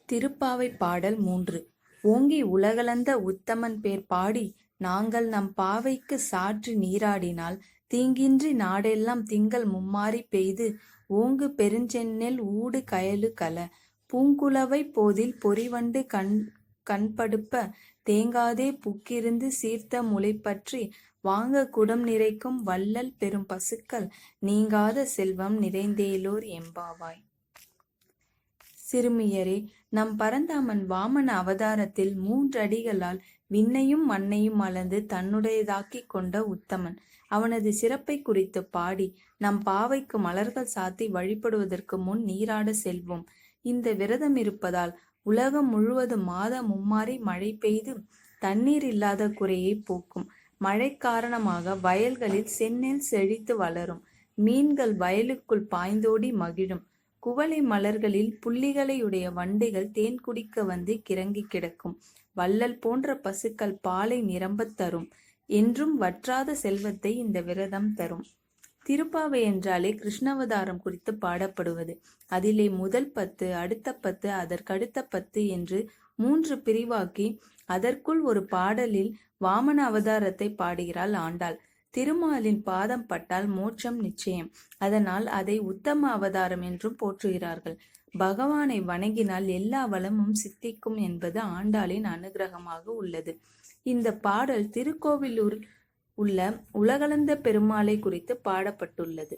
திருப்பாவை பாடல் 3. ஓங்கி உலகளந்த உத்தமன் பேர் பாடி நாங்கள் நம் பாவைக்கு சாற்றி நீராடினால் தீங்கின்றி நாடெல்லாம் திங்கள் மும்மாரி பெய்து ஓங்கு பெருஞ்செந்நெல் ஊடு கயலு கல பூங்குலவை போதில் பொறிவண்டு கண்படுப்ப தேங்காதே புக்கிருந்து சீர்த்த முளைப்பற்றி வாங்க குடம் நிறைக்கும் வள்ளல் பெரும் பசுக்கள் நீங்காத செல்வம் நிறைந்தேலோர் எம்பாவாய். சிறுமியரே, நம் பரந்தாமன் வாமன அவதாரத்தில் 3 அடிகளால் விண்ணையும் மண்ணையும் அளந்து தன்னுடையதாக்கிக் கொண்ட உத்தமன். அவனது சிறப்பை குறித்து பாடி நம் பாவைக்கு மலர்கள் சாத்தி வழிபடுவதற்கு முன் நீராட செல்வோம். இந்த விரதம் இருப்பதால் உலகம் முழுவதும் மாதம் மும்மாரி மழை பெய்து தண்ணீர் இல்லாத குறையை போக்கும். மழை காரணமாக வயல்களில் செந்நெல் செழித்து வளரும். மீன்கள் வயலுக்குள் பாய்ந்தோடி மகிழும். குவளை மலர்களில் புள்ளிகளையுடைய வண்டுகள் தேன் குடிக்க வந்து கிறங்கி கிடக்கும். வள்ளல் போன்ற பசுக்கள் பாலை நிரம்பத் தரும். என்றும் வற்றாத செல்வத்தை இந்த விரதம் தரும். திருப்பாவை என்றாலே கிருஷ்ணாவதாரம் குறித்து பாடப்படுவது. அதிலே முதல் 10, அடுத்த 10, அதற்கடுத்த 10 என்று 3 பிரிவாக்கி அதற்குள் ஒரு பாடலில் வாமன அவதாரத்தை பாடுகிறாள் ஆண்டாள். திருமாலின் பாதம் பட்டால் மோட்சம் நிச்சயம். அதனால் அதை உத்தம அவதாரம் என்றும் போற்றுகிறார்கள். பகவானை வணங்கினால் எல்லா வளமும் சித்திக்கும் என்பது ஆண்டாளின் அனுகிரகமாக உள்ளது. இந்த பாடல் திருக்கோவிலூர் உள்ள உலகளந்த பெருமாளை குறித்து பாடப்பட்டுள்ளது.